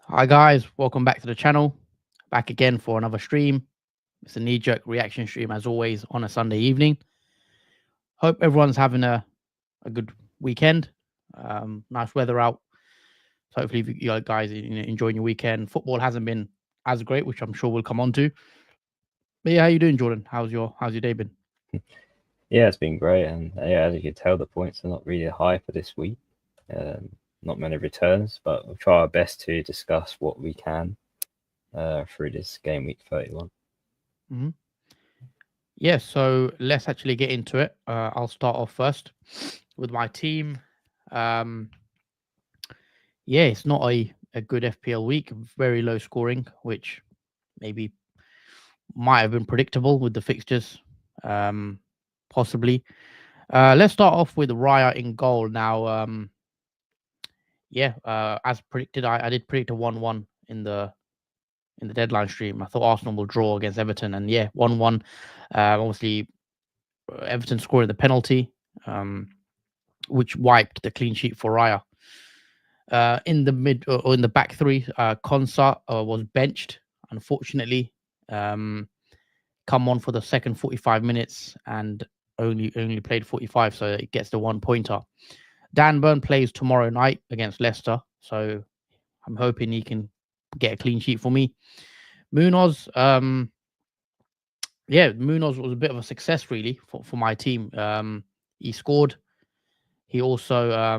Hi guys, welcome back to the channel. Back again for another stream. It's a Kneejerk reaction stream as always on a Sunday evening. Hope everyone's having a good weekend. Nice weather out. So hopefully you guys are enjoying your weekend. Football hasn't been as great, which I'm sure we'll come on to. But yeah, how you doing, Jordan? How's your day been? Yeah, it's been great, and yeah, as you can tell, the points are not really high for this week. Not many returns, but we'll try our best to discuss what we can through this game week 31. Mm-hmm. Yeah, so let's actually get into it. I'll start off first with my team. Yeah, it's not a good FPL week. Very low scoring, which maybe might have been predictable with the fixtures, possibly. Let's start off with Raya in goal. Now, as predicted, I did predict a 1-1 in the deadline stream. I thought Arsenal will draw against Everton, and yeah, 1-1. Obviously, Everton scored the penalty, which wiped the clean sheet for Raya. In the mid or in the back three, Konsa was benched, unfortunately. Come on for the second 45 minutes and only played 45, so it gets the 1 pointer. Dan Burn plays tomorrow night against Leicester, so I'm hoping he can get a clean sheet for me. Munoz, Munoz was a bit of a success really for my team. He scored. He also, I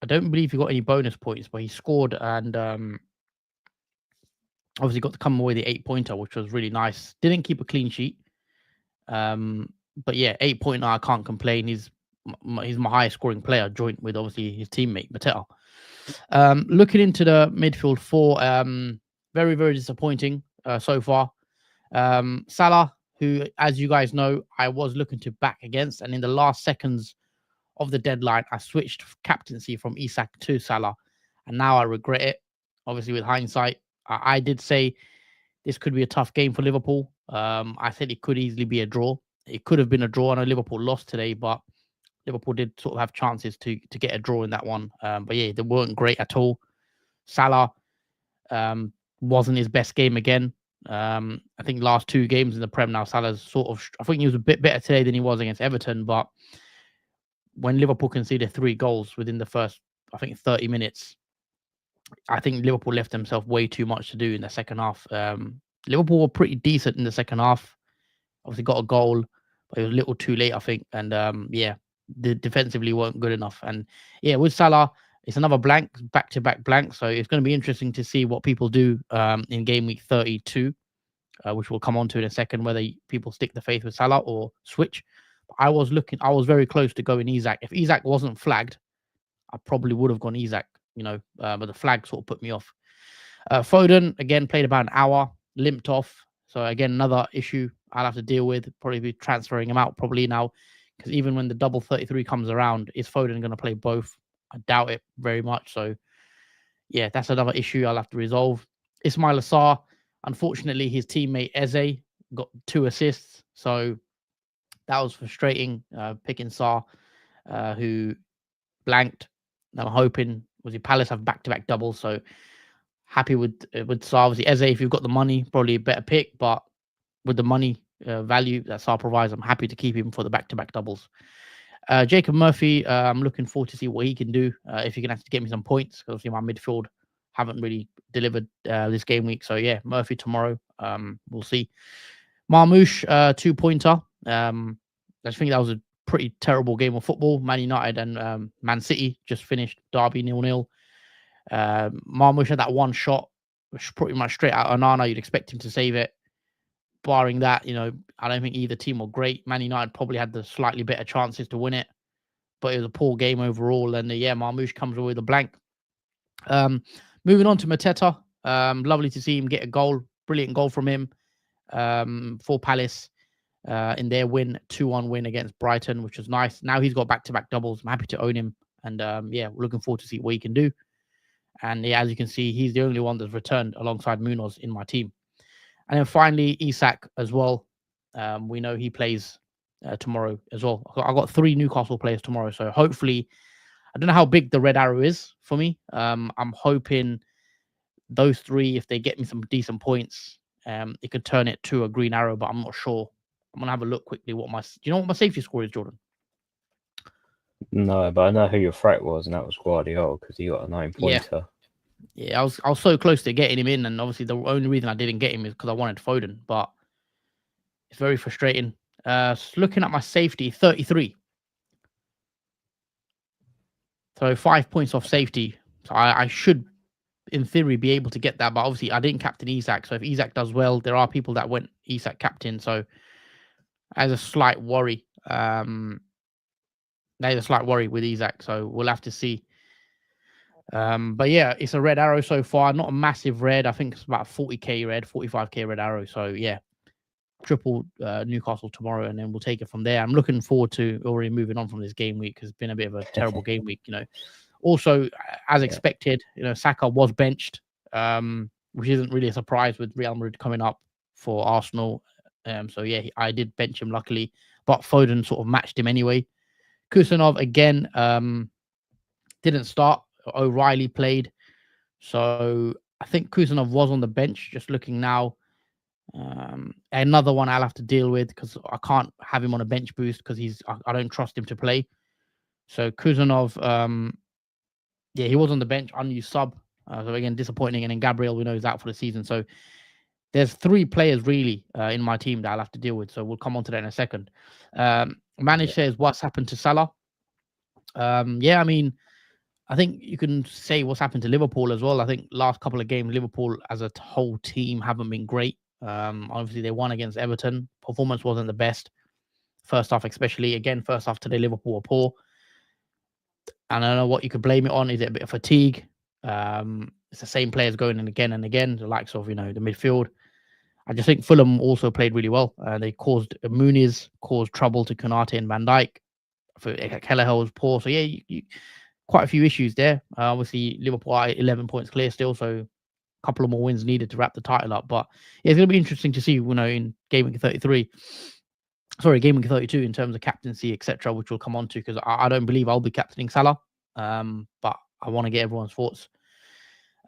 don't believe he got any bonus points, but he scored and obviously got to come away the 8-pointer, which was really nice. Didn't keep a clean sheet, but yeah, 8-pointer, I can't complain. He's my highest scoring player, joint with obviously his teammate Mateta. Looking into the midfield four, very, very disappointing so far. Salah, who, as you guys know, I was looking to back against, and in the last seconds of the deadline, I switched captaincy from Isak to Salah, and now I regret it. Obviously, with hindsight, I did say this could be a tough game for Liverpool. I said it could easily be a draw. It could have been a draw. I know Liverpool lost today, but Liverpool did sort of have chances to get a draw in that one. But yeah, they weren't great at all. Salah wasn't his best game again. I think last 2 games in the Prem now, Salah's sort of, I think he was a bit better today than he was against Everton. But when Liverpool conceded 3 goals within the first, I think, 30 minutes, I think Liverpool left themselves way too much to do in the second half. Liverpool were pretty decent in the second half. Obviously got a goal, but it was a little too late, I think. And the defensively weren't good enough. And yeah, with Salah, it's another blank, back-to-back blank. So it's going to be interesting to see what people do in game week 32, which we'll come on to in a second, whether people stick the faith with Salah or switch. I was very close to going Isak. If Isak wasn't flagged, I probably would have gone Isak, but the flag sort of put me off. Foden, again, played about an hour, limped off. So again, another issue I'll have to deal with. Probably be transferring him out probably now, because even when the double 33 comes around, is Foden going to play both? I doubt it very much. So yeah, that's another issue I'll have to resolve. Ismail Assar, unfortunately, his teammate Eze got 2 assists. So that was frustrating, picking Sarr, who blanked. I'm hoping, Palace have back-to-back doubles, so happy with Sarr. Obviously, Eze, if you've got the money, probably a better pick, but with the money value that Sarr provides, I'm happy to keep him for the back-to-back doubles. Jacob Murphy, I'm looking forward to see what he can do, if he can actually get me some points, because obviously my midfield haven't really delivered this game week. So yeah, Murphy tomorrow, we'll see. Marmoush, 2-pointer. I think that was a pretty terrible game of football. Man United and Man City just finished Derby 0-0. Marmoush had that one shot, which pretty much straight out of Onana. You'd expect him to save it. Barring that, I don't think either team were great. Man United probably had the slightly better chances to win it, but it was a poor game overall. And yeah, Marmoush comes away with a blank. Moving on to Mateta. Lovely to see him get a goal. Brilliant goal from him for Palace. In their win, 2-1 win against Brighton, which was nice. Now he's got back-to-back doubles. I'm happy to own him. And yeah, we're looking forward to see what he can do. And yeah, as you can see, he's the only one that's returned alongside Munoz in my team. And then finally, Isak as well. We know he plays tomorrow as well. I got 3 Newcastle players tomorrow, so hopefully, I don't know how big the red arrow is for me. I'm hoping those 3, if they get me some decent points, it could turn it to a green arrow, but I'm not sure. I'm gonna have a look quickly. Do you know what my safety score is, Jordan? No, but I know who your threat was, and that was Guardiola because he got a 9-pointer. Yeah, I was so close to getting him in, and obviously the only reason I didn't get him is because I wanted Foden, but it's very frustrating. Looking at my safety, 33. So 5 points off safety. So I should, in theory, be able to get that, but obviously I didn't captain Isak. So if Isak does well, there are people that went Isak captain. So there's a slight worry. There's a slight worry with Isak. So we'll have to see. But yeah, it's a red arrow so far. Not a massive red. I think it's about 40k red, 45k red arrow. So yeah, triple Newcastle tomorrow, and then we'll take it from there. I'm looking forward to already moving on from this game week because it's been a bit of a terrible game week. Also, as expected, Saka was benched, which isn't really a surprise with Real Madrid coming up for Arsenal. So yeah, I did bench him luckily, but Foden sort of matched him anyway. Kusanov again didn't start. O'Reilly played, so I think Kusanov was on the bench. Just looking now, another one I'll have to deal with because I can't have him on a bench boost because I don't trust him to play. So Kusanov, he was on the bench, unused sub. So again, disappointing. And then Gabriel, we know, is out for the season. So there's 3 players really in my team that I'll have to deal with. So we'll come on to that in a second. Manish says, what's happened to Salah? I mean, I think you can say what's happened to Liverpool as well. I think last couple of games, Liverpool as a whole team haven't been great. Obviously, they won against Everton. Performance wasn't the best. First half, especially. Again, first half today, Liverpool were poor. And I don't know what you could blame it on. Is it a bit of fatigue? It's the same players going in again and again, the likes of, the midfield. I just think Fulham also played really well. They Muniz caused trouble to Konate and Van Dijk. Kelleher was poor. So, yeah, quite a few issues there. Obviously, Liverpool are 11 points clear still, so a couple of more wins needed to wrap the title up. But yeah, it's going to be interesting to see, in Game Week 33. Sorry, Game Week 32 in terms of captaincy, etc., which we'll come on to because I don't believe I'll be captaining Salah. But I want to get everyone's thoughts.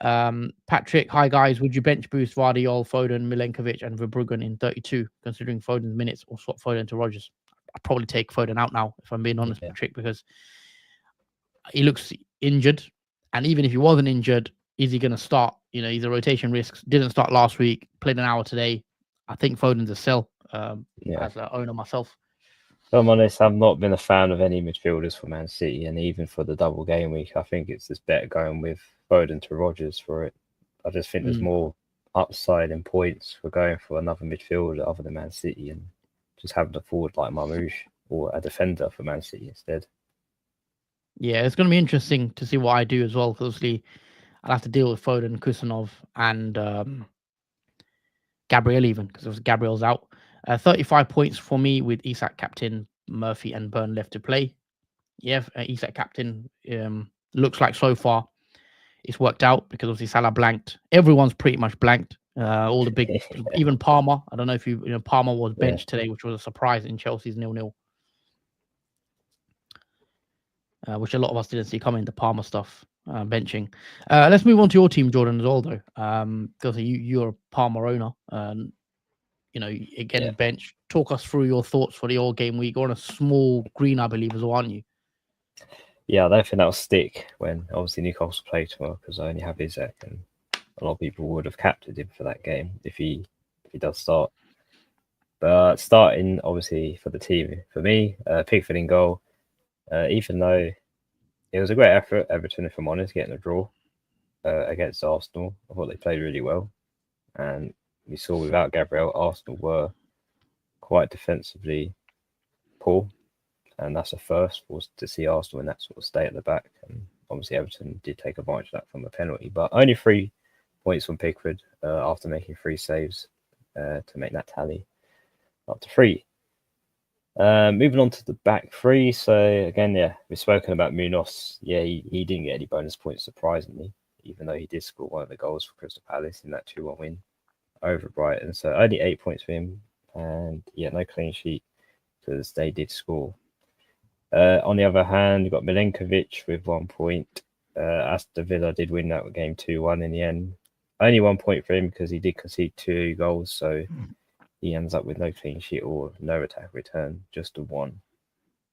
Patrick, hi guys. Would you bench boost Vardiol, Foden, Milenkovic, and Verbruggen in 32, considering Foden's minutes, or swap Foden to Rodgers? I'd probably take Foden out now, if I'm being honest, Patrick, because he looks injured. And even if he wasn't injured, is he going to start? He's a rotation risk. Didn't start last week, played an hour today. I think Foden's a sell as an owner myself. If I'm honest, I've not been a fan of any midfielders for Man City, and even for the double game week, I think it's just better going with Foden to Rodgers for it. I just think there's more upside in points for going for another midfielder other than Man City and just having a forward like Marmoush or a defender for Man City instead. Yeah, it's going to be interesting to see what I do as well. Obviously, I'll have to deal with Foden, Kusanov, and Gabriel even because Gabriel's out. 35 points for me with Isak captain, Murphy and Burn left to play. Yeah, Isak captain looks like so far it's worked out because obviously Salah blanked. Everyone's pretty much blanked. All the big, even Palmer. I don't know if Palmer was benched today, which was a surprise in Chelsea's 0-0. Which a lot of us didn't see coming, the Palmer stuff, benching. Let's move on to your team, Jordan, as well, though. Because you're a Palmer owner. Bench. Talk us through your thoughts for the all game week. You're on a small green, I believe, as well, aren't you? Yeah, I don't think that'll stick when obviously Newcastle play tomorrow because I only have Isak, and a lot of people would have captured him for that game if he does start. But starting obviously for the team, for me, Pickford in goal. Even though it was a great effort, Everton, if I'm honest, getting a draw against Arsenal. I thought they played really well. And we saw without Gabriel, Arsenal were quite defensively poor. And that's a first, was to see Arsenal in that sort of state at the back. And obviously Everton did take advantage of that from a penalty. But only 3 points from Pickford after making 3 saves to make that tally up to 3. Moving on to the back 3. So again, we've spoken about Munoz. Yeah, he didn't get any bonus points, surprisingly, even though he did score one of the goals for Crystal Palace in that 2-1 win over Brighton. So only 8 points for him, and no clean sheet. because they did score. On the other hand, you've got Milenkovic with 1 point. Aston Villa did win that game 2-1 in the end. Only 1 point for him because he did concede 2 goals, so he ends up with no clean sheet or no attack return, just a 1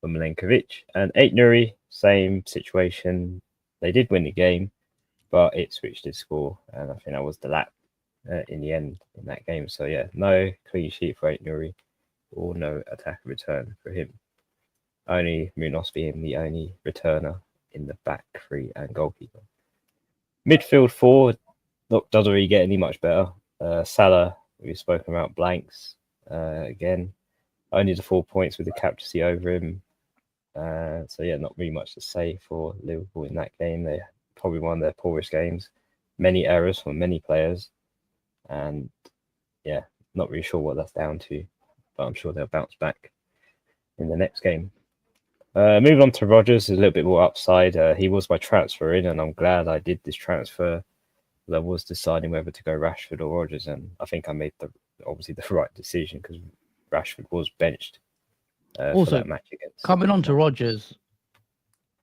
for Milenkovic. And 8 Nuri, same situation. They did win the game, but Ipswich did score, and I think that was the lap in the end in that game. So yeah, no clean sheet for 8 Nuri or no attack return for him. Only Munoz being the only returner in the back 3 and goalkeeper. Midfield 4 doesn't really get any much better. Salah, we've spoken about, blanks again. Only the 4 points with the captaincy over him. So yeah, not really much to say for Liverpool in that game. They probably one of their poorest games. Many errors from many players. And yeah, not really sure what that's down to, but I'm sure they'll bounce back in the next game. Moving on to Rodgers, a little bit more upside. He was my transfer in, and I'm glad I did this transfer. I was deciding whether to go Rashford or Rodgers, and I think I made obviously the right decision because Rashford was benched for that match against. Coming on to Rodgers,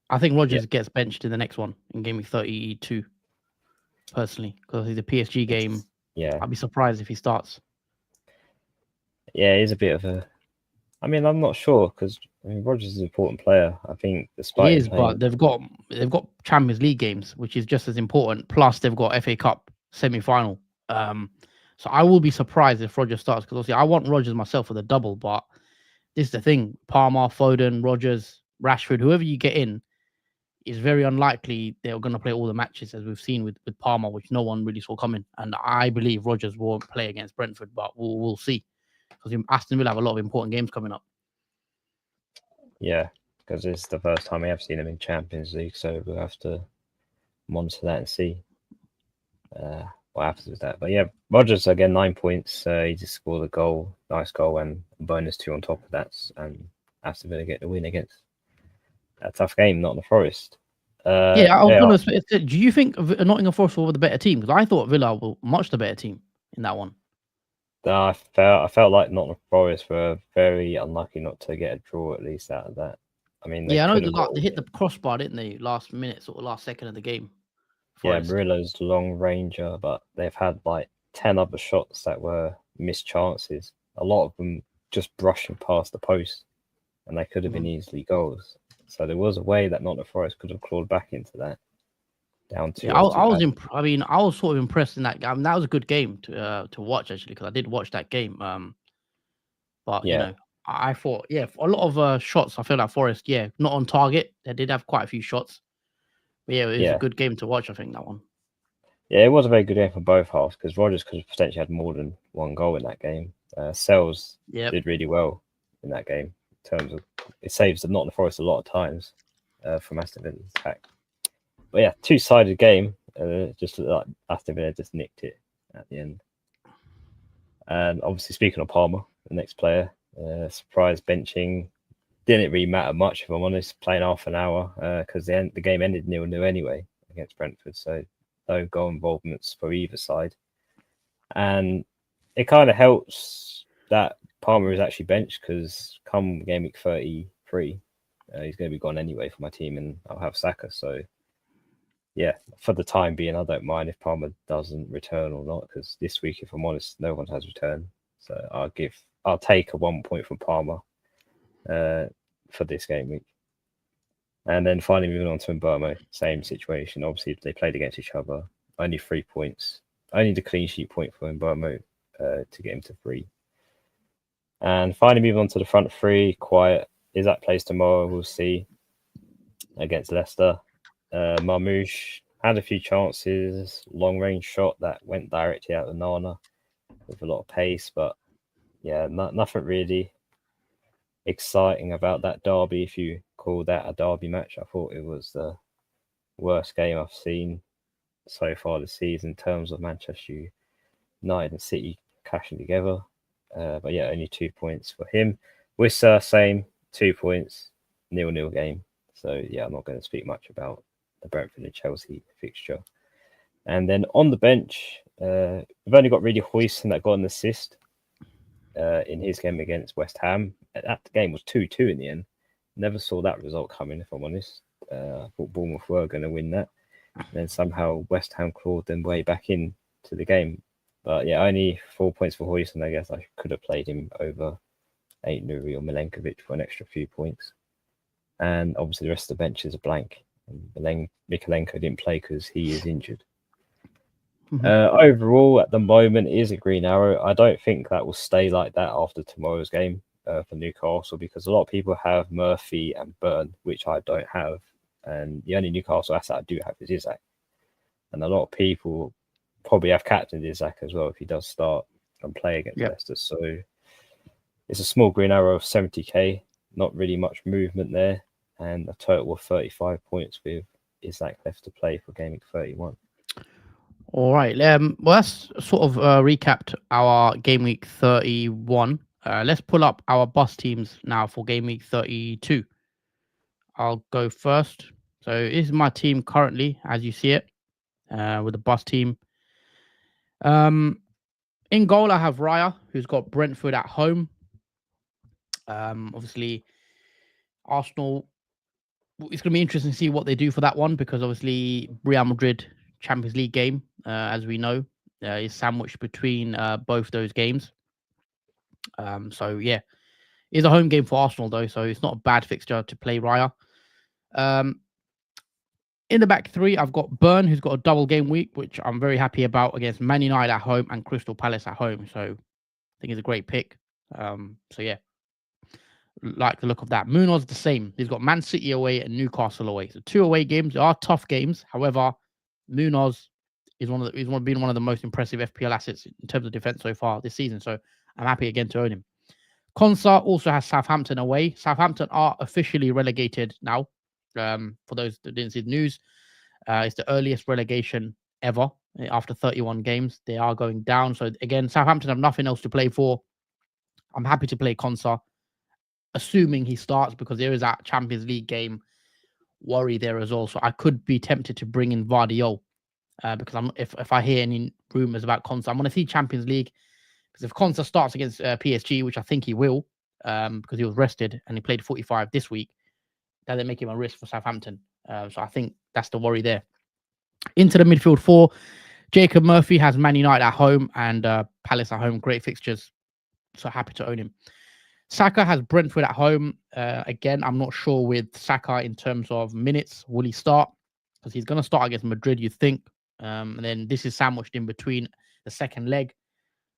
I think Rodgers gets benched in the next one in game week 32, personally, because he's a PSG game. Yeah, I'd be surprised if he starts. Yeah, he's a bit of a. I mean, I'm not sure because Rodgers is an important player. I think despite he is, but they've got Champions League games, which is just as important. Plus, they've got FA Cup semi-final. So I will be surprised if Rodgers starts because obviously I want Rodgers myself for the double. But this is the thing: Palmer, Foden, Rodgers, Rashford, whoever you get in, is very unlikely they're going to play all the matches as we've seen with Palmer, which no one really saw coming. And I believe Rodgers won't play against Brentford, but we'll see because Aston Villa have a lot of important games coming up. Yeah, because it's the first time we have seen him in Champions League, so we'll have to monitor that and see what happens with that. But yeah, Rodgers again 9 points. He just scored a goal, nice goal, and a bonus 2 on top of that, and Aston Villa get the win against a tough game, Nottingham Forest. I was going to say, do you think Nottingham Forest were the better team? Because I thought Villa were much the better team in that one. I felt like Nottingham Forest were very unlucky not to get a draw at least out of that. I mean, I know they hit the crossbar, didn't they? Last minute, sort of last second of the game. Forest. Yeah, Murillo's long ranger, but they've had like 10 other shots that were missed chances. A lot of them just brushing past the post, and they could have been easily goals. So there was a way that Nottingham Forest could have clawed back into that. Down to I was sort of impressed in that game. That was a good game to watch actually because I did watch that game. But you know, I thought a lot of shots. I feel like Forest, not on target. They did have quite a few shots. But it was a good game to watch. I think that one. Yeah, it was a very good game for both halves because Rodgers could have potentially had more than one goal in that game. Sells did really well in that game in terms of it saves the Nottingham Forest a lot of times from Aston Villa's attack. But yeah, 2-sided game. Just like Aston Villa just nicked it at the end. And obviously, speaking of Palmer, the next player, surprise benching didn't really matter much if I'm honest. Playing half an hour because the game ended 0-0 anyway against Brentford, so no goal involvements for either side. And it kind of helps that Palmer is actually benched because come game week 33, he's going to be gone anyway for my team, and I'll have Saka. So yeah, for the time being, I don't mind if Palmer doesn't return or not, because this week, if I'm honest, no one has returned. So I'll take a 1 point from Palmer for this game week. And then finally moving on to Mbeumo, same situation. Obviously, they played against each other. Only 3 points. Only the clean sheet point for Mbeumo to get him to 3. And finally moving on to the front 3, quiet. Is plays tomorrow? We'll see. Against Leicester. Marmoush had a few chances, long range shot that went directly out of Nana with a lot of pace, but yeah, nothing really exciting about that derby, if you call that a derby match. I thought it was the worst game I've seen so far this season in terms of Manchester United and City clashing together. But yeah, only 2 points for him. Wissa, same, 2 points, 0-0 game. So yeah, I'm not going to speak much about the Brentford and Chelsea fixture. And then on the bench, we've only got really Huijsen that got an assist. in his game against West Ham. That game was 2-2 in the end. Never saw that result coming, if I'm honest. I thought Bournemouth were going to win that. And then somehow West Ham clawed them way back in to the game. But yeah, only 4 points for Hoyson. I guess I could have played him over Nuri or Milenkovic for an extra few points. And obviously the rest of the bench is a blank. And Mikolenko didn't play because he is injured. Overall, at the moment, it is a green arrow. I don't think that will stay like that after tomorrow's game for Newcastle, because a lot of people have Murphy and Burn, which I don't have. And the only Newcastle asset I do have is Isaac. And a lot of people probably have captained Isaac as well if he does start and play against Leicester. So it's a small green arrow of 70k, not really much movement there, and a total of 35 points with Isaac left to play for Game Week 31. All right. Well, that's sort of recapped our Game Week 31. Let's pull up our bus teams now for Game Week 32. I'll go first. So this is my team currently, as you see it, with the bus team. In goal, I have Raya, who's got Brentford at home. Obviously, Arsenal, it's going to be interesting to see what they do for that one, because obviously Real Madrid Champions League game, as we know, is sandwiched between both those games. So yeah, it's a home game for Arsenal though, so it's not a bad fixture to play Raya. In the back three, I've got Burn, who's got a double game week, which I'm very happy about, against Man United at home and Crystal Palace at home. So I think it's a great pick. So yeah, like the look of that. Munoz the same. He's got Man City away and Newcastle away. So 2 away games. They are tough games. However, Munoz is one of the most impressive FPL assets in terms of defense so far this season. So I'm happy again to own him. Konsa also has Southampton away. Southampton are officially relegated now. For those that didn't see the news, it's the earliest relegation ever after 31 games. They are going down. So again, Southampton have nothing else to play for. I'm happy to play Konsa, assuming he starts, because there is that Champions League game worry there as well. So I could be tempted to bring in Vardiol, because if I hear any rumors about Konsa, I'm going to see Champions League, because if Konsa starts against PSG, which I think he will, because he was rested and he played 45 this week, that they make him a risk for Southampton. So I think that's the worry there. Into the midfield four, Jacob Murphy has Man United at home and Palace at home. Great fixtures. So happy to own him. Saka has Brentford at home. Again, I'm not sure with Saka in terms of minutes. Will he start? Because he's going to start against Madrid, you think. And then this is sandwiched in between the second leg.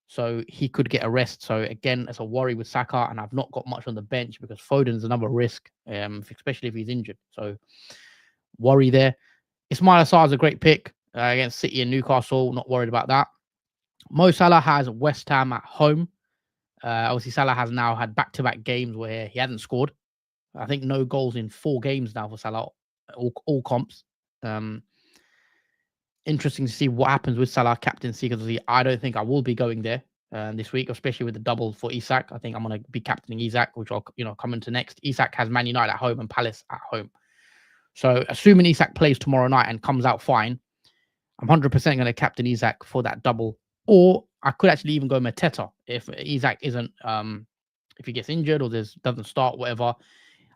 So he could get a rest. So again, it's a worry with Saka. And I've not got much on the bench because Foden's another risk, especially if he's injured. So worry there. Ismail Assar is a great pick against City and Newcastle. Not worried about that. Mo Salah has West Ham at home. Obviously, Salah has now had back-to-back games where he hasn't scored. I think no goals in 4 games now for Salah, all comps. Interesting to see what happens with Salah captaincy, because I don't think I will be going there this week, especially with the double for Isak. I think I'm going to be captaining Isak, which I'll come into next. Isak has Man United at home and Palace at home. So assuming Isak plays tomorrow night and comes out fine, I'm 100% going to captain Isak for that double. Or I could actually even go Mateta if Isak isn't, if he gets injured or doesn't start, whatever.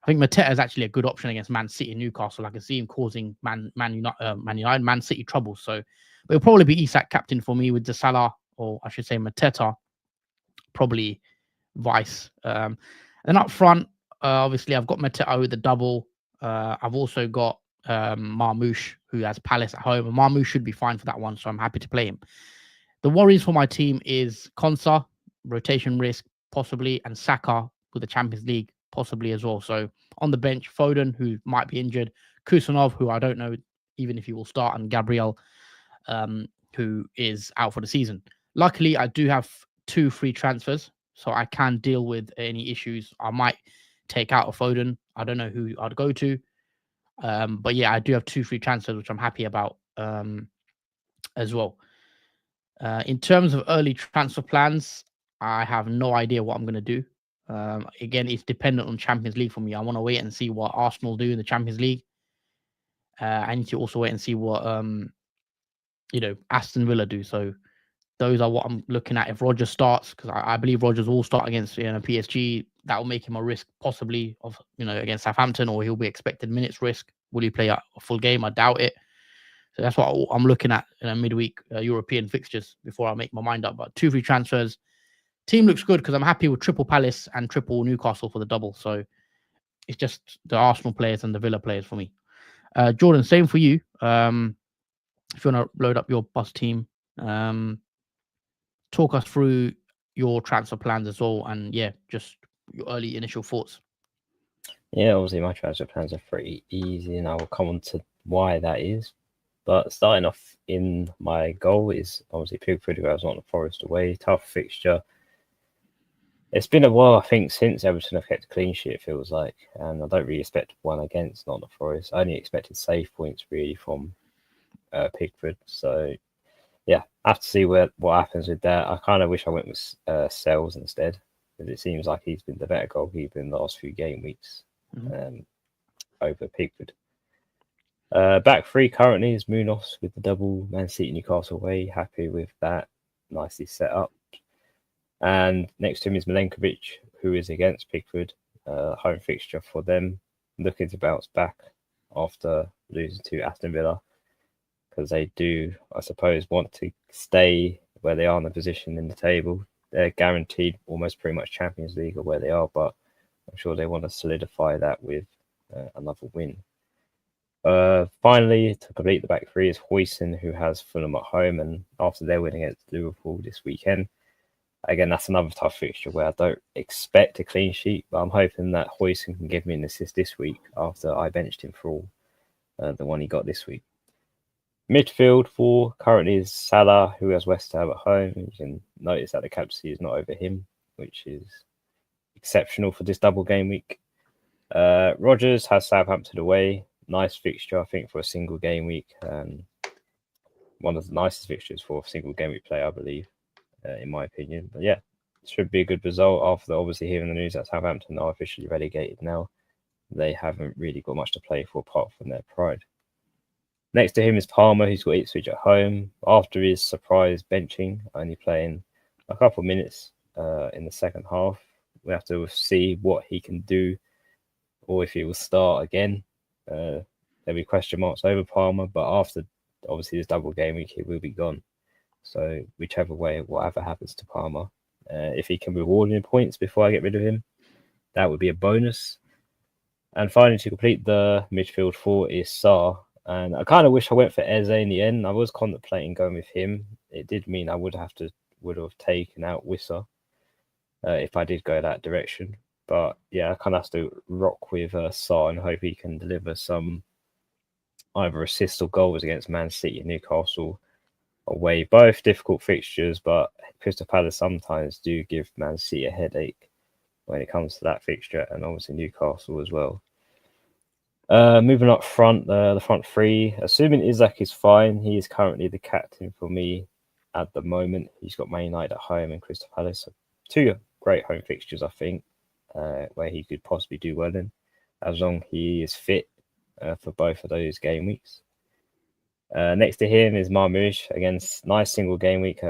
I think Mateta is actually a good option against Man City and Newcastle. I can see him causing Man United, Man City trouble. So, but it'll probably be Isak captain for me with the Salah, or I should say Mateta, probably vice. And up front, obviously I've got Mateta with the double. I've also got Marmoush, who has Palace at home, and Marmoush should be fine for that one, so I'm happy to play him. The worries for my team is Konsa, rotation risk, possibly, and Saka with the Champions League, possibly as well. So on the bench, Foden, who might be injured, Kusanov, who I don't know even if he will start, and Gabriel, who is out for the season. Luckily, I do have 2 free transfers, so I can deal with any issues. I might take out a Foden. I don't know who I'd go to. But yeah, I do have 2 free transfers, which I'm happy about as well. In terms of early transfer plans, I have no idea what I'm going to do. Again, it's dependent on Champions League for me. I want to wait and see what Arsenal do in the Champions League. I need to also wait and see what Aston Villa do. So those are what I'm looking at. If Rodgers starts, because I believe Rodgers will start against PSG, that will make him a risk possibly of against Southampton, or he'll be expected minutes risk. Will he play a full game? I doubt it. So that's what I'm looking at in a midweek European fixtures before I make my mind up. But 2 free transfers. Team looks good because I'm happy with triple Palace and triple Newcastle for the double. So it's just the Arsenal players and the Villa players for me. Jordan, same for you. If you want to load up your bus team, talk us through your transfer plans as well, and just your early initial thoughts. Yeah, obviously my transfer plans are pretty easy, and I will come on to why that is. But starting off in my goal is obviously Pickford, who has Nottingham Forest away. Tough fixture. It's been a while, I think, since Everton have kept a clean sheet, it feels like. And I don't really expect one against Nottingham Forest. I only expected save points, really, from Pickford. So, yeah, I have to see what happens with that. I kind of wish I went with Sells instead, because it seems like he's been the better goalkeeper in the last few game weeks over Pickford. Back 3 currently is Munoz with the double Man City Newcastle away. Happy with that. Nicely set up. And next to him is Milenkovic, who is against Pickford. Home fixture for them. Looking to bounce back after losing to Aston Villa, because they do, I suppose, want to stay where they are in the position in the table. They're guaranteed almost pretty much Champions League or where they are, but I'm sure they want to solidify that with another win. Finally, to complete the back 3 is Huijsen, who has Fulham at home, and after their win against Liverpool this weekend, again, that's another tough fixture where I don't expect a clean sheet, but I'm hoping that Huijsen can give me an assist this week after I benched him for the one he got this week. Midfield 4 currently is Salah, who has West Ham at home. You can notice that the captaincy is not over him, which is exceptional for this double game week. Rodgers has Southampton away. Nice fixture, I think, for a single game week. One of the nicest fixtures for a single game week play, I believe, in my opinion. But yeah, it should be a good result after obviously hearing the news that Southampton are officially relegated now. They haven't really got much to play for apart from their pride. Next to him is Palmer, who's got Ipswich at home. After his surprise benching, only playing a couple of minutes in the second half. We have to see what he can do, or if he will start again. There'll be question marks over Palmer, but after obviously this double game week, he will be gone. So whichever way, whatever happens to Palmer, if he can reward me in points before I get rid of him, that would be a bonus. And finally, to complete the midfield 4 is Sarr. And I kind of wish I went for Eze in the end. I was contemplating going with him. It did mean I would have taken out Wissa if I did go that direction. But yeah, I kind of have to rock with Sarr and hope he can deliver some either assists or goals against Man City and Newcastle away. Both difficult fixtures, but Crystal Palace sometimes do give Man City a headache when it comes to that fixture, and obviously Newcastle as well. Moving up front, the front 3, assuming Isak is fine, he is currently the captain for me at the moment. He's got Man United at home and Crystal Palace. So 2 great home fixtures, I think, where he could possibly do well in, as long as he is fit for both of those game weeks. Next to him is Marmoush, against nice single game week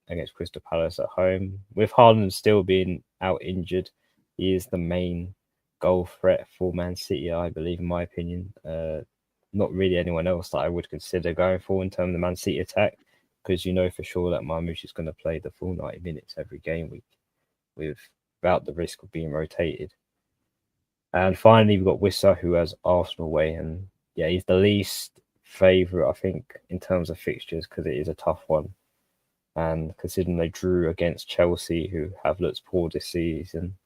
against Crystal Palace at home. With Haaland still being out injured, he is the main goal threat for Man City, I believe, in my opinion. Not really anyone else that I would consider going for in terms of the Man City attack, because you know for sure that Marmoush is going to play the full 90 minutes every game week without the risk of being rotated. And finally, we've got Wissa, who has Arsenal away, and yeah, he's the least favourite, I think, in terms of fixtures, because it is a tough one. And considering they drew against Chelsea, who have looked poor this season,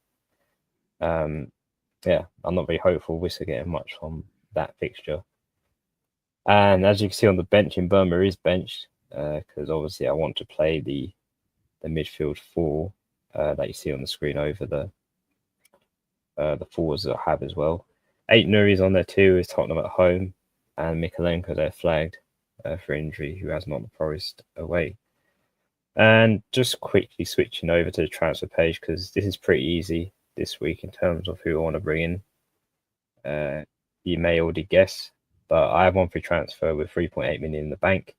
yeah, I'm not very hopeful Wissa getting much from that fixture. And as you can see on the bench, in Burma is benched, because obviously I want to play the midfield 4 that you see on the screen over the forwards that I have as well. 8 Nuri's on there too, is Tottenham at home, and Mikalenko they're flagged for injury, who has Nottingham Forest away. And just quickly switching over to the transfer page, because this is pretty easy this week in terms of who I want to bring in. You may already guess, but I have one free transfer with 3.8 million in the bank.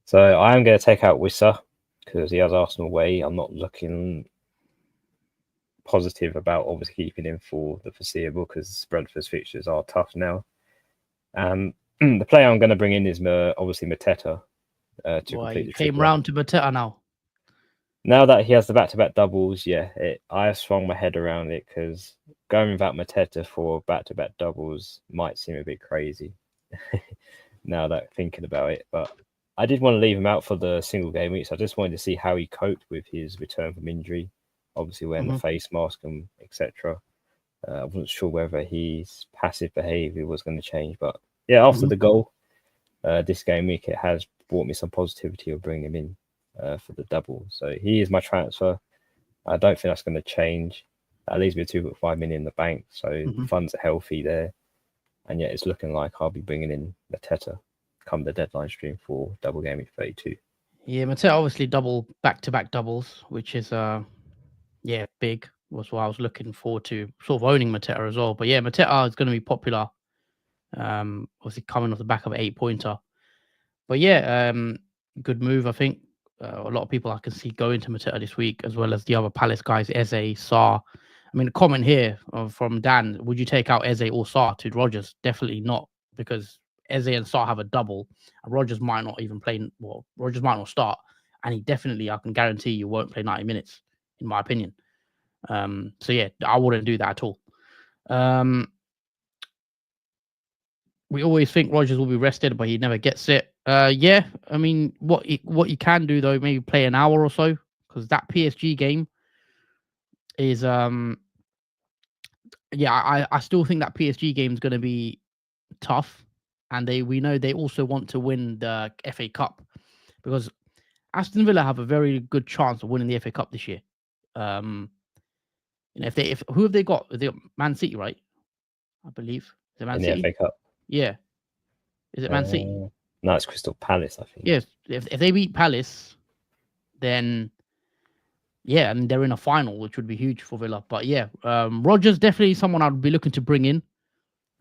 So I am going to take out Wissa because he has Arsenal away. I'm not looking positive about obviously keeping him for the foreseeable because Brentford's fixtures are tough now. The player I'm going to bring in is obviously Mateta to complete the came triple. round to Mateta now. Now that he has the back-to-back doubles, I have swung my head around it because going without Mateta for back-to-back doubles might seem a bit crazy now that thinking about it. But I did want to leave him out for the single game week, so I just wanted to see how he coped with his return from injury, obviously wearing the face mask and etc. I wasn't sure whether his passive behaviour was going to change, but yeah, after the goal this game week, it has brought me some positivity of bringing him in for the double. So he is my transfer. I don't think that's going to change. That leaves me with 2.5 million in the bank, so the funds are healthy there. And yet it's looking like I'll be bringing in Mateta come the deadline stream for Double Gameweek 32. Yeah, Mateta obviously double back-to-back doubles, which is big. Was what I was looking forward to, sort of owning Mateta as well. But yeah, Mateta is going to be popular. Obviously coming off the back of an 8-pointer. But yeah, good move, I think. A lot of people I can see go into Mateta this week, as well as the other Palace guys, Eze, Sarr. I mean, a comment here from Dan: would you take out Eze or Sarr to Rodgers? Definitely not, because Eze and Sarr have a double, and Rodgers might not even play. Well, Rodgers might not start, and he definitely, I can guarantee you, won't play 90 minutes, in my opinion. So yeah, I wouldn't do that at all. We always think Rodgers will be rested, but he never gets it. Yeah, I mean, what you can do though, maybe play an hour or so, because that PSG game is I still think that PSG game is going to be tough, and we know they also want to win the FA Cup, because Aston Villa have a very good chance of winning the FA Cup this year. If who have they got? They got Man City, right? I believe. Is it Man City? In the FA Cup. Yeah. Is it Man City? No, it's Crystal Palace, I think. Yes. If they beat Palace, then yeah, I mean they're in a final, which would be huge for Villa. But yeah, Rodgers definitely someone I'd be looking to bring in.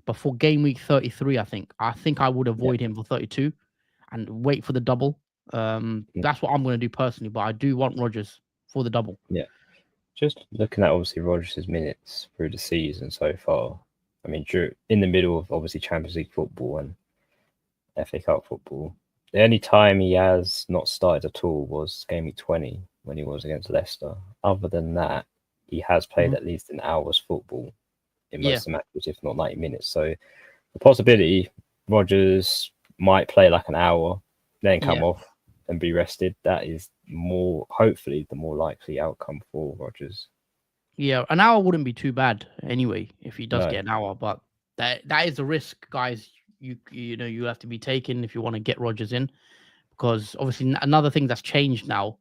But for game week 33, I think I would avoid him for 32 and wait for the double. That's what I'm going to do personally. But I do want Rodgers for the double. Yeah. Just looking at obviously Rodgers' minutes through the season so far. I mean, in the middle of obviously Champions League football and FA Cup football, the only time he has not started at all was game week 20 when he was against Leicester. Other than that, he has played at least an hour's football in most of the matches, if not 90 minutes. So the possibility Rodgers might play like an hour, then come off and be rested. That is hopefully the more likely outcome for Rodgers. Yeah, an hour wouldn't be too bad anyway if he does get an hour, but that is a risk, guys. You have to be taken if you want to get Rodgers in, because obviously another thing that's changed now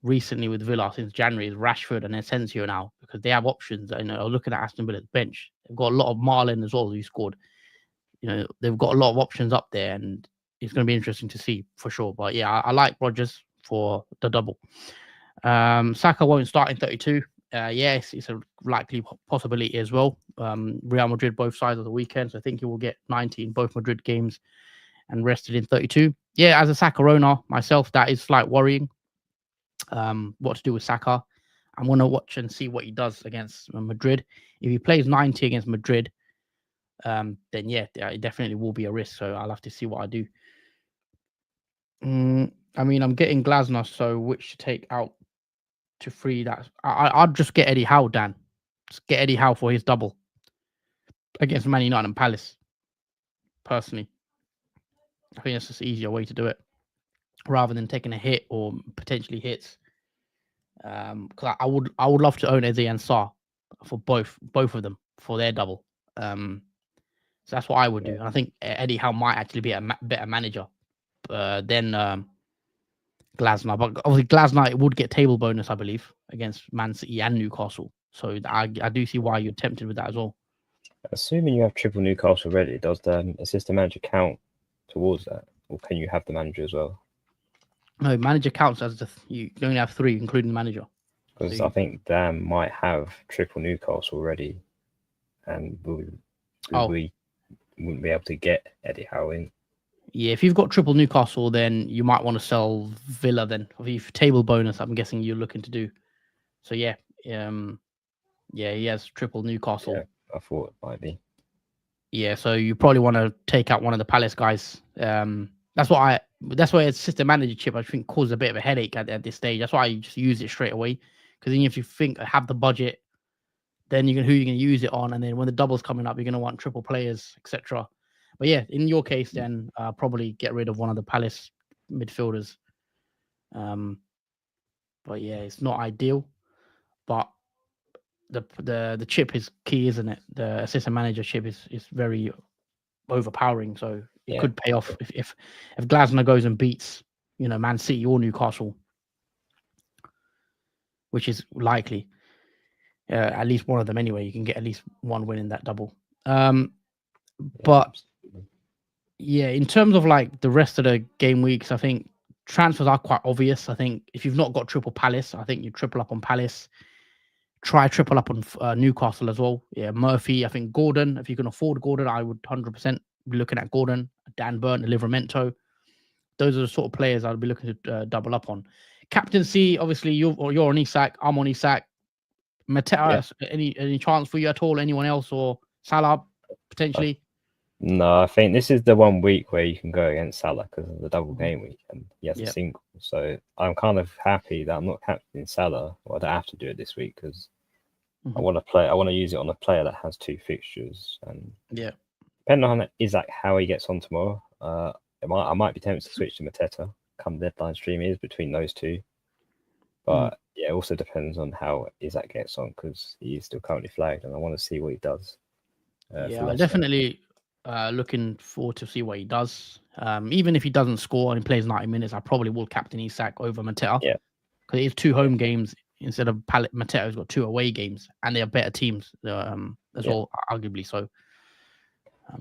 recently with Villa since January is Rashford and Asensio now, because they have options. I know looking at Aston Villa's bench, they've got a lot of Marlon as well who scored. They've got a lot of options up there, and it's going to be interesting to see for sure. But yeah, I like Rodgers for the double. Saka won't start in 32. Yes, it's a likely possibility as well. Real Madrid both sides of the weekend, so I think he will get 90 in both Madrid games and rested in 32. Yeah, as a Saka owner myself, that is slight worrying. What to do with Saka? I'm going to watch and see what he does against Madrid. If he plays 90 against Madrid, then yeah, it definitely will be a risk. So I'll have to see what I do. I mean, I'm getting Glasner, so which to take out to free that? I'd just get Eddie Howe, Dan. Just get Eddie Howe for his double against Man United and Palace. Personally, I think that's just an easier way to do it, rather than taking a hit or potentially hits. Because I would love to own Eze and Sarr for both of them for their double. So that's what I would do. And I think Eddie Howe might actually be a better manager than Glasner. But obviously Glasner would get table bonus, I believe, against Man City and Newcastle. So I do see why you're tempted with that as well. Assuming you have triple Newcastle ready, does the assistant manager count towards that, or can you have the manager as well? No, manager counts as you only have 3, including the manager. Because I think Dan might have triple Newcastle already, and we wouldn't be able to get Eddie Howe in. Yeah, if you've got triple Newcastle, then you might want to sell Villa. Then, if table bonus, I'm guessing you're looking to do. So yeah, yeah, he has triple Newcastle. Yeah, I thought it might be. Yeah, so you probably want to take out one of the Palace guys. That's why it's system manager chip. I think caused a bit of a headache at this stage. That's why I just use it straight away. Because then if you have the budget, then who you're going to use it on, and then when the doubles coming up, you're going to want triple players, etc. But yeah, in your case, then probably get rid of one of the Palace midfielders. But yeah, it's not ideal, but the chip is key, isn't it? The assistant manager chip is very overpowering, so it could pay off if Glasner goes and beats Man City or Newcastle, which is likely. At least one of them anyway. You can get at least one win in that double. But yeah, in terms of like the rest of the game weeks, I think transfers are quite obvious. I think if you've not got triple Palace, I think you triple up on Palace. Try triple up on Newcastle as well. Yeah, Murphy. I think Gordon. If you can afford Gordon, I would 100% be looking at Gordon, Dan Burn, Livramento. Those are the sort of players I'd be looking to double up on. Captaincy, obviously, you're on Isak. I'm on Isak. Mateta, any chance for you at all? Anyone else or Salah potentially? No, I think this is the 1 week where you can go against Salah because of the double game week and he has a single. So I'm kind of happy that I'm not captaining Salah. Well, I don't have to do it this week because I want to play. I want to use it on a player that has 2 fixtures. And depending on Isaac how he gets on tomorrow, I might be tempted to switch to Mateta. Come deadline stream is between those two, but it also depends on how Isaac gets on because he is still currently flagged, and I want to see what he does. I'm definitely looking forward to see what he does. Even if he doesn't score and he plays 90 minutes, I probably will captain Isak over Mateta. Yeah, because it's 2 home games instead of Mateta's got 2 away games, and they are better teams as well, arguably. So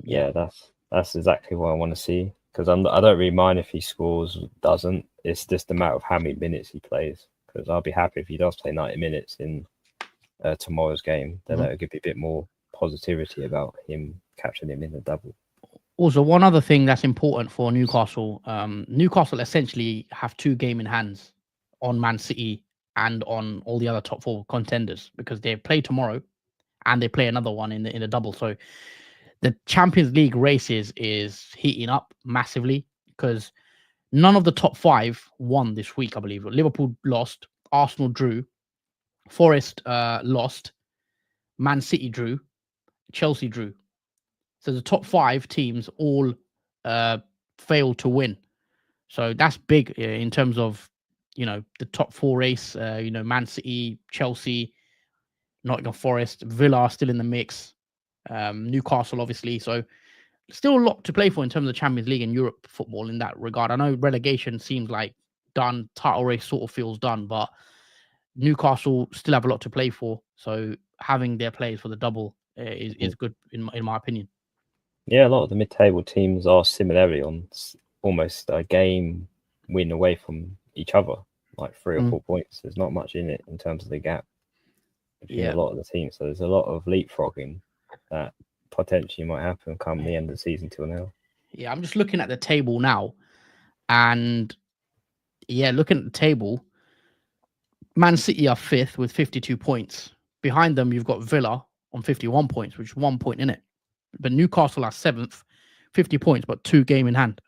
that's exactly what I want to see because I don't really mind if he scores or doesn't. It's just a matter of how many minutes he plays. Because I'll be happy if he does play 90 minutes in tomorrow's game. Then that'll give me a bit more positivity about him capturing him in the double. Also, one other thing that's important for Newcastle, Newcastle essentially have 2 game in hands on Man City and on all the other top 4 contenders because they play tomorrow and they play another one in the double. So the Champions League races is heating up massively because none of the top 5 won this week, I believe. Liverpool lost, Arsenal drew, Forest lost, Man City drew, Chelsea drew. So the top 5 teams all failed to win. So that's big in terms of, the top 4 race. Man City, Chelsea, Nottingham Forest, Villa are still in the mix. Newcastle, obviously. So still a lot to play for in terms of the Champions League and Europe football in that regard. I know relegation seems like done. Title race sort of feels done, but Newcastle still have a lot to play for. So having their players for the double is good in my opinion. Yeah, a lot of the mid-table teams are similarly on almost a game win away from each other, like 3 or 4 points. There's not much in it in terms of the gap between a lot of the teams. So there's a lot of leapfrogging that potentially might happen come the end of the season till now. Yeah, I'm just looking at the table now, and looking at the table, Man City are 5th with 52 points. Behind them, you've got Villa on 51 points, which is 1 point in it. But Newcastle are 7th, 50 points, but 2 game in hand.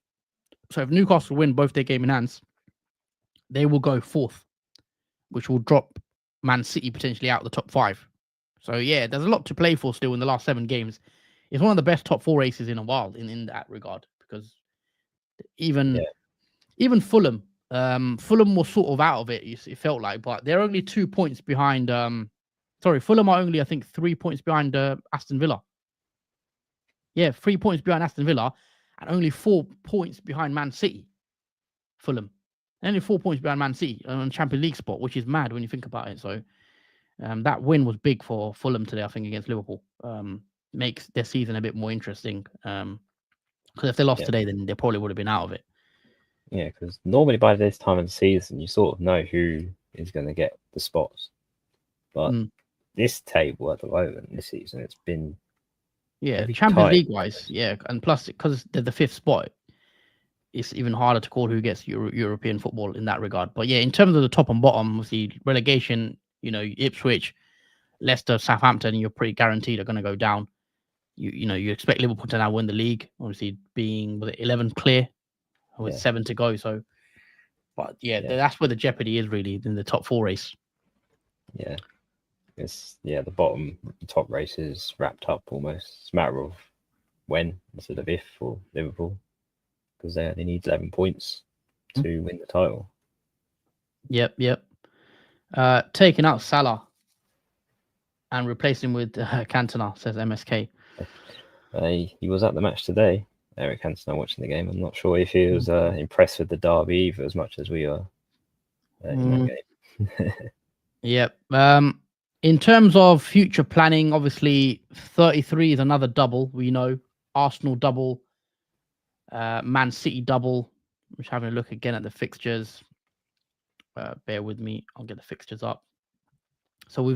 So if Newcastle win both their game in hands, they will go 4th, which will drop Man City potentially out of the top 5. So there's a lot to play for still in the last 7 games. It's one of the best top 4 races in a while in that regard because even Fulham, Fulham was sort of out of it. It felt like, but they're only 2 points behind. Fulham are only, I think, 3 points behind Aston Villa. Yeah, 3 points behind Aston Villa, and only 4 points behind Man City. Fulham, only 4 points behind Man City on Champions League spot, which is mad when you think about it. So that win was big for Fulham today, I think, against Liverpool. Makes their season a bit more interesting. Because if they lost today, then they probably would have been out of it. Yeah, because normally by this time of the season, you sort of know who is going to get the spots. But this table at the moment, this season, it's been Champions League wise, and plus because they're the 5th spot, it's even harder to call who gets European football in that regard. But yeah, in terms of the top and bottom, obviously relegation, Ipswich, Leicester, Southampton, you're pretty guaranteed are going to go down. You expect Liverpool to now win the league, obviously being 11 clear with 7 to go. So, but that's where the jeopardy is really in the top 4 race. Yeah, the top race is wrapped up almost. It's a matter of when instead of if for Liverpool, because they only need 11 points to win the title. Yep. Taking out Salah and replacing with Cantona, says MSK. He was at the match today, Eric Cantona, watching the game. I'm not sure if he was impressed with the derby either as much as we are in that game. Yep. In terms of future planning, obviously 33 is another double. We know Arsenal double, Man City double. I'm just having a look again at the fixtures. Bear with me. I'll get the fixtures up. So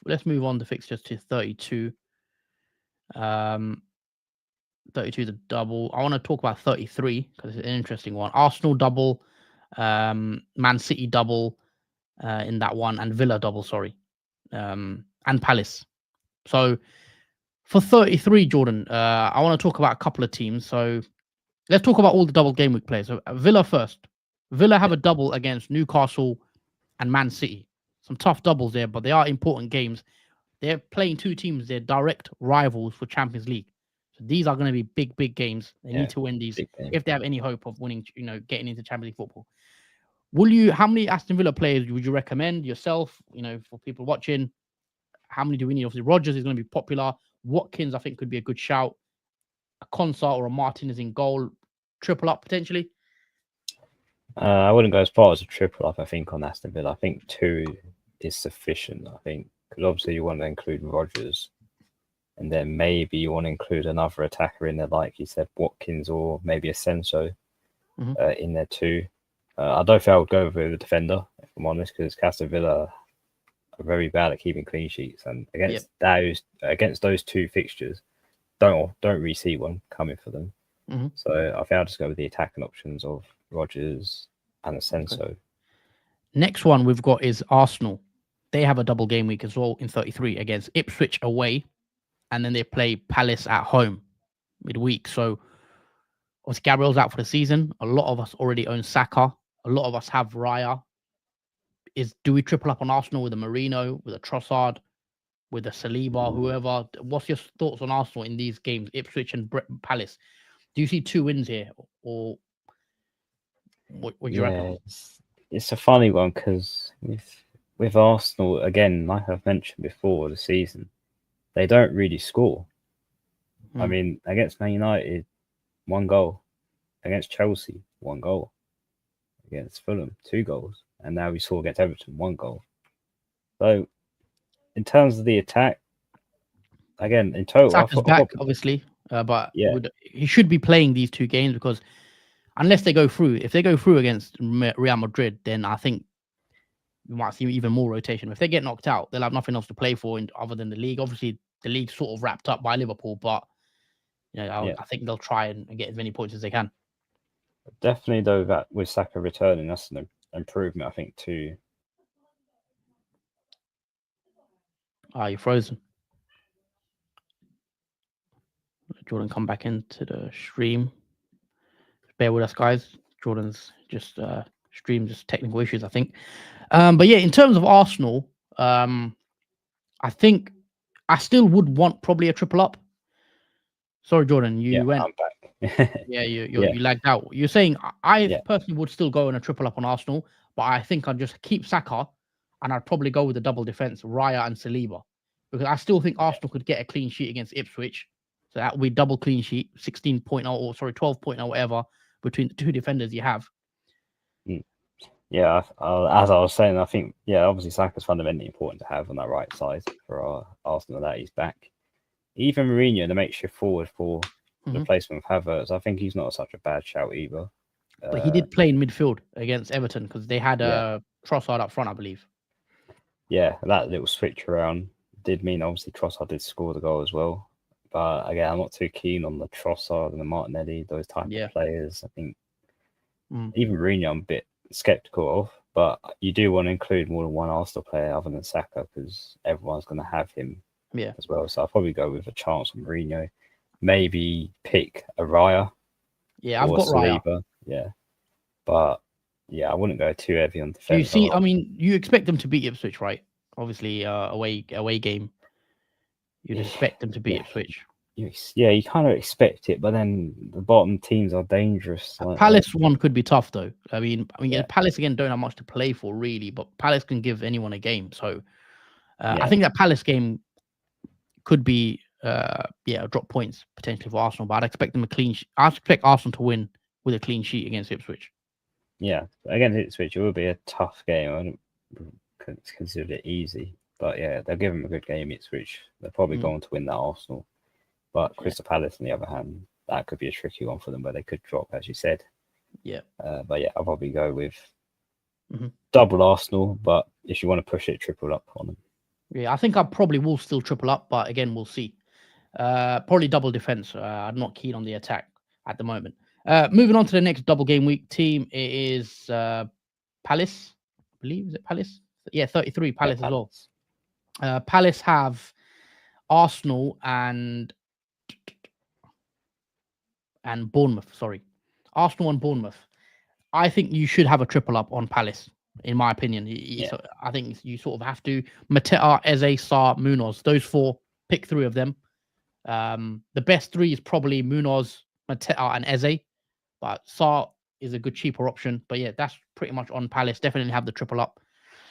let's move on the fixtures to 32. 32 is a double. I want to talk about 33 because it's an interesting one. Arsenal double, Man City double in that one, and Villa double, and Palace. So for 33, Jordan, I want to talk about a couple of teams. So let's talk about all the double game week players. So Villa first. Villa have a double against Newcastle and Man City. Some tough doubles there, but they are important games. They're playing 2 teams. They're direct rivals for Champions League. So these are going to be big games. They need to win these if they have any hope of winning, getting into Champions League football. How many Aston Villa players would you recommend yourself, for people watching? How many do we need? Obviously, Rodgers is going to be popular. Watkins, I think, could be a good shout. A Consart or a Martinez in goal. Triple up, potentially? I wouldn't go as far as a triple up, I think, on Aston Villa. I think 2 is sufficient, I think, because obviously you want to include Rodgers, and then maybe you want to include another attacker in there, like you said, Watkins or maybe Asensio in there too. I don't think I would go with a defender, if I'm honest, because Aston Villa are very bad at keeping clean sheets, and against those 2 fixtures, don't really see one coming for them. So I think I'll just go with the attacking options of Rodgers and Asensio. Okay. Next one we've got is Arsenal. They have a double game week as well in 33 against Ipswich away, and then they play Palace at home midweek. So obviously Gabriel's out for the season. A lot of us already own Saka. A lot of us have Raya. Do we triple up on Arsenal with a Marino, with a Trossard, with a Saliba, whoever? What's your thoughts on Arsenal in these games, Ipswich and Palace? Do you see 2 wins here, or what do you reckon? It's a funny one because with Arsenal, again, like I've mentioned before, the season, they don't really score. I mean, against Man United, 1 goal. Against Chelsea, 1 goal. Against Fulham, 2 goals. And now we saw against Everton, 1 goal. So, in terms of the attack, again, in total... Saka's back, obviously. But he should be playing these 2 games because unless they go through, if they go through against Real Madrid, then I think we might see even more rotation. If they get knocked out, they'll have nothing else to play for other than the league. Obviously, the league's sort of wrapped up by Liverpool, but I think they'll try and get as many points as they can. Definitely, though, that with Saka returning, that's an improvement, I think, too. You're frozen. Jordan, come back into the stream. Bear with us, guys. Jordan's just just technical issues, I think. But yeah, in terms of Arsenal, I think I still would want probably a triple up. Sorry, Jordan, you went. I'm back. You lagged out. You're saying I personally would still go on a triple up on Arsenal, but I think I'd just keep Saka, and I'd probably go with the double defense, Raya and Saliba, because I still think Arsenal could get a clean sheet against Ipswich. So that would be double clean sheet, 16.0 or 12.0, whatever, between the 2 defenders you have. Yeah, as I was saying, I think, obviously Saka's fundamentally important to have on that right side for our Arsenal, that he's back. Even Mourinho, the makeshift forward for the replacement of Havertz, I think he's not such a bad shout either. But he did play in midfield against Everton because they had Trossard up front, I believe. Yeah, that little switch around did mean obviously Trossard did score the goal as well. But again, I'm not too keen on the Trossard and the Martinelli, those type of players. I think Even Mourinho, I'm a bit skeptical of, but you do want to include more than one Arsenal player other than Saka because everyone's going to have him as well. So I'll probably go with a chance on Mourinho. Maybe pick a Raya. Yeah, I've got Raya. Saliba. Yeah. But yeah, I wouldn't go too heavy on defense. Do you see? I mean, you expect them to beat Ipswich, right? Obviously, away game. You'd expect them to beat Ipswich. Yeah, you kind of expect it, but then the bottom teams are dangerous. Palace one could be tough though. I mean, Palace again don't have much to play for really, but Palace can give anyone a game. So I think that Palace game could be drop points potentially for Arsenal, but I'd expect them I expect Arsenal to win with a clean sheet against Ipswich. Yeah, against Ipswich, it will be a tough game. I don't consider it easy, but yeah, they'll give them a good game. Ipswich, they're probably going to win that Arsenal. But Crystal Palace, on the other hand, that could be a tricky one for them, where they could drop, as you said. Yeah. But yeah, I'll probably go with double Arsenal. But if you want to push it, triple up on them. Yeah, I think I probably will still triple up, but again, we'll see. Probably double defense. I'm not keen on the attack at the moment. Moving on to the next double game week team, it is Palace. I believe, is it Palace? Yeah, 33 Palace as well. Palace have Arsenal and Bournemouth. Sorry, Arsenal and Bournemouth. I think you should have a triple up on Palace, in my opinion. So I think you sort of have to. Mateta, Eze, Sarr, Munoz. Those four, pick three of them. The best three is probably Munoz, Mateta, and Eze. But Sarr is a good cheaper option. But yeah, that's pretty much on Palace. Definitely have the triple up.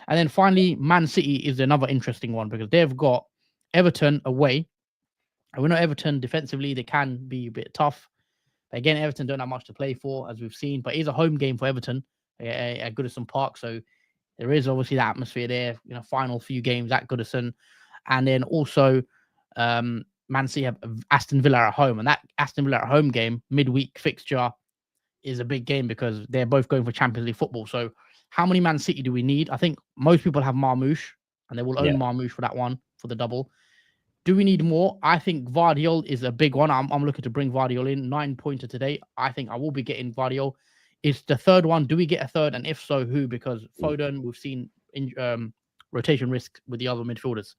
And then finally, Man City is another interesting one because they've got Everton away. And we know Everton defensively, they can be a bit tough. But again, Everton don't have much to play for, as we've seen. But it is a home game for Everton at Goodison Park. So there is obviously that atmosphere there. Final few games at Goodison. And then also Man City have Aston Villa at home. And that Aston Villa at home game, midweek fixture, is a big game because they're both going for Champions League football. So how many Man City do we need? I think most people have Marmoush, and they will own Marmoush for that one, for the double. Do we need more? I think Vardiol is a big one. I'm looking to bring Vardiol in. 9-pointer today. I think I will be getting Vardiol. Is the third one. Do we get a third? And if so, who? Because Foden, we've seen rotation risk with the other midfielders.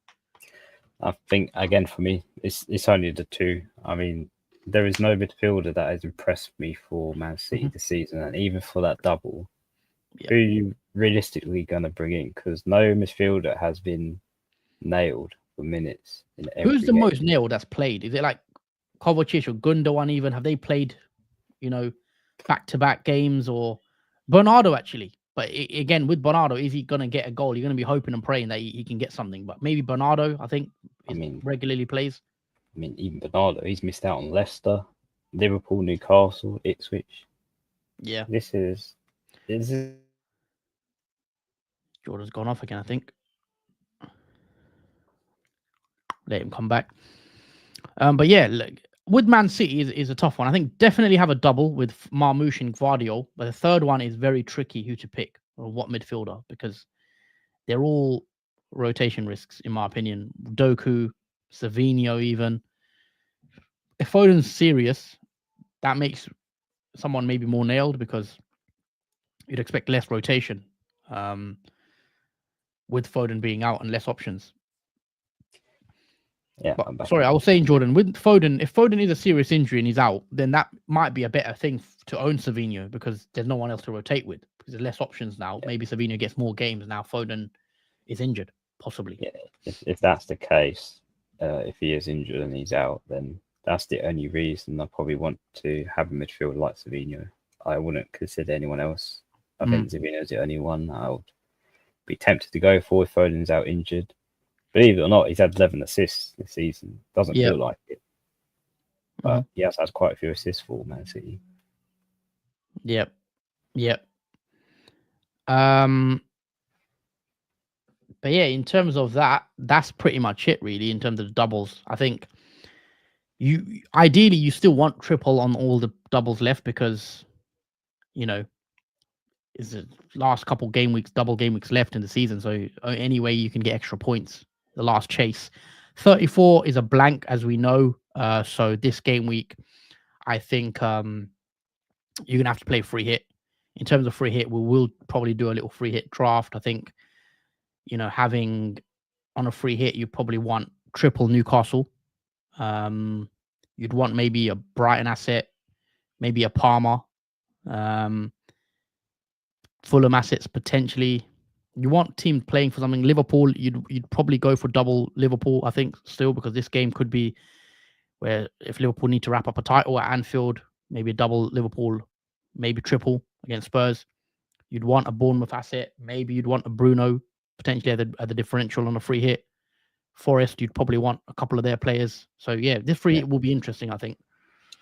I think, again, for me, it's only the two. I mean, there is no midfielder that has impressed me for Man City this season. And even for that double, who are you realistically going to bring in? Because no midfielder has been nailed for minutes. Who's the most nailed that's played? Is it like Kovacic or Gundogan even? Have they played, back-to-back games? Or Bernardo, actually? But again, with Bernardo, is he going to get a goal? You're going to be hoping and praying that he can get something. But maybe Bernardo, I think, regularly plays. I mean, even Bernardo, he's missed out on Leicester, Liverpool, Newcastle, Ipswich. Yeah. This is... Jordan's gone off again, I think. Let him come back. But yeah, look, with Man City is a tough one. I think definitely have a double with Marmoush and Gvardiol, but the third one is very tricky who to pick or what midfielder because they're all rotation risks, in my opinion. Doku, Savinho even. If Foden's serious, that makes someone maybe more nailed because you'd expect less rotation with Foden being out and less options. Yeah, but, sorry, I was saying, Jordan, with Foden, if Foden is a serious injury and he's out, then that might be a better thing to own Savinho because there's no one else to rotate with because there's less options now. Yeah. Maybe Savinho gets more games now. Foden is injured, possibly. Yeah, if that's the case, if he is injured and he's out, then that's the only reason I probably want to have a midfielder like Savinho. I wouldn't consider anyone else. I think Savinho's the only one I would be tempted to go for if Foden's out injured. Believe it or not, he's had 11 assists this season. Doesn't feel like it. But he has had quite a few assists for Man City. Yep. But yeah, in terms of that, that's pretty much it, really, in terms of the doubles. I think ideally you still want triple on all the doubles left because, it's the last couple double game weeks left in the season. So anyway, you can get extra points. The last chase. 34 is a blank, as we know. So this game week, I think you're going to have to play free hit. in terms of free hit, we will probably do a little free hit draft. I think, having on a free hit, you probably want triple Newcastle. You'd want maybe a Brighton asset, maybe a Palmer, Fulham assets potentially. You want teams playing for something. Liverpool, you'd probably go for double Liverpool, I think, still, because this game could be where if Liverpool need to wrap up a title at Anfield, maybe a double Liverpool, maybe triple against Spurs. You'd want a Bournemouth asset. Maybe you'd want a Bruno potentially at the differential on a free hit. Forest, you'd probably want a couple of their players. So yeah, this free hit will be interesting, I think.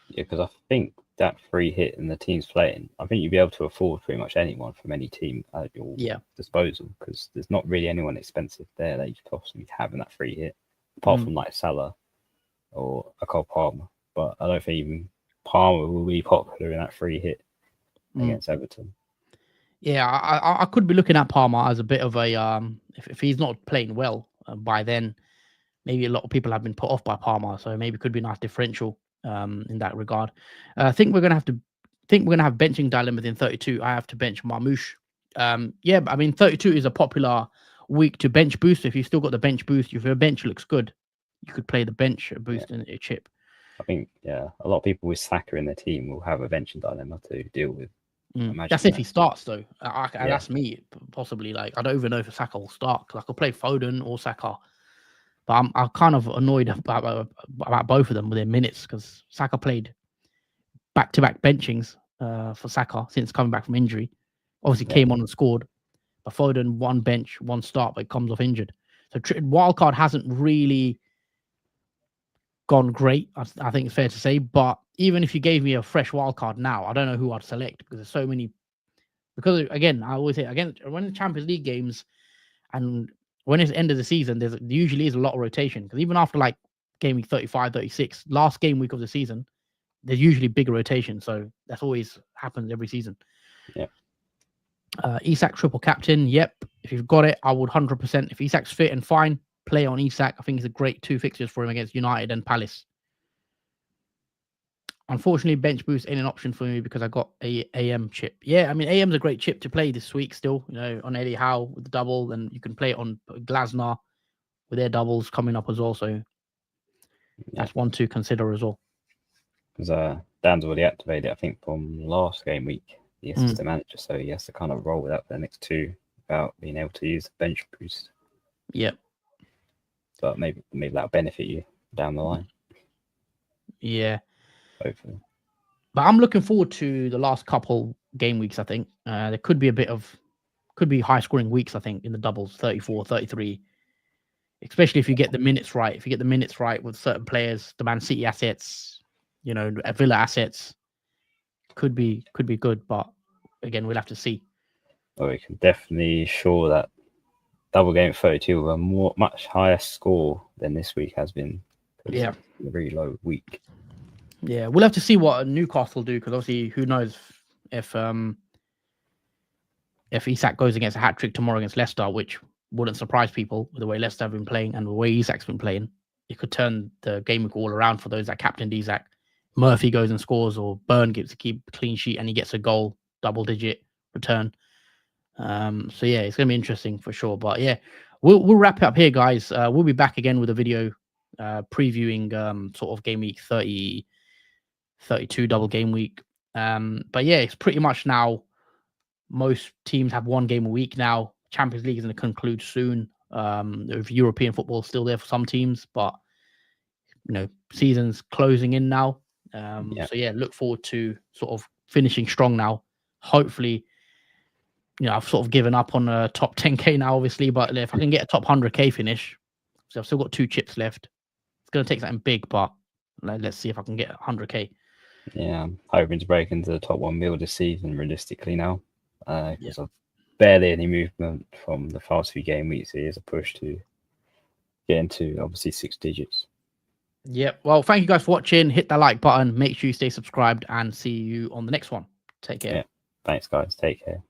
Yeah, because I think that free hit and the teams playing, I think you'd be able to afford pretty much anyone from any team at your disposal, because there's not really anyone expensive there that you could possibly have in that free hit, apart from like Salah or a Cole Palmer. But I don't think even Palmer will be popular in that free hit against Everton. Yeah, I could be looking at Palmer as a bit of a if he's not playing well by then, maybe a lot of people have been put off by Palmer, so maybe it could be a nice differential in that regard. I think we're gonna have benching dilemmas in 32. I have to bench Marmoush. Yeah, but I mean 32 is a popular week to bench boost. If you've still got the bench boost, if your bench looks good, you could play the bench boost in a chip. I think a lot of people with Saka in their team will have a benching dilemma to deal with. That's if he starts though. That's me possibly. Like I don't even know if Saka will start, because I could play Foden or Saka, but I'm kind of annoyed about both of them with their minutes, because Saka played back-to-back benchings for Saka since coming back from injury. Obviously came on and scored, but Foden one bench, one start, but comes off injured. So wildcard hasn't really gone great, I think it's fair to say. But even if you gave me a fresh wildcard now, I don't know who I'd select, because there's so many. Because again, I always say, when the Champions League games and when it's the end of the season, there usually is a lot of rotation. Because even after like game week 35, 36, last game week of the season, there's usually bigger rotation. So that's always happens every season. Yeah. Isak triple captain. Yep. If you've got it, I would 100%. If Isak's fit and fine, play on Isak. I think it's a great 2 fixtures for him against United and Palace. Unfortunately, bench boost ain't an option for me because I got a AM chip. Yeah, I mean, AM's a great chip to play this week still, on Eddie Howe with the double, and you can play it on Glasner with their doubles coming up as well. So that's one to consider as well. Because Dan's already activated it, I think, from last game week, the assistant manager, so he has to kind of roll with that for the next 2 without being able to use the bench boost. Yep. But maybe that'll benefit you down the line. Yeah. Hopefully. But I'm looking forward to the last couple game weeks, I think. There could be high scoring weeks, I think, in the doubles, 34, 33. Especially if you get the minutes right. If you get the minutes right with certain players, the Man City assets, Villa assets, could be good. But again, we'll have to see. Well, we can definitely show that double game 32 with a much higher score than this week has been. Yeah. A really low week. Yeah, we'll have to see what Newcastle do, because obviously, who knows if Isak goes against a hat trick tomorrow against Leicester, which wouldn't surprise people with the way Leicester have been playing and the way Isak's been playing. It could turn the game week all around for those that captained Isak. Murphy goes and scores, or Burn gets to keep a clean sheet and he gets a goal, double-digit return. So yeah, it's gonna be interesting for sure. But yeah, we'll wrap it up here, guys. We'll be back again with a video previewing sort of game week 32 double game week. But yeah, it's pretty much now most teams have 1 game a week now. Champions League is going to conclude soon. European football is still there for some teams, but season's closing in now. So yeah, look forward to sort of finishing strong now. Hopefully, I've sort of given up on a top 10k now, obviously, but if I can get a top 100k finish, so I've still got 2 chips left. It's going to take something big, but let's see if I can get 100k. Yeah, I'm hoping to break into the top 1 mil this season realistically now, because I've barely any movement from the past few game weeks. Here's a push to get into obviously 6 digits. Yep. Well, thank you guys for watching. Hit that like button. Make sure you stay subscribed, and see you on the next one. Take care. Yeah. Thanks, guys. Take care.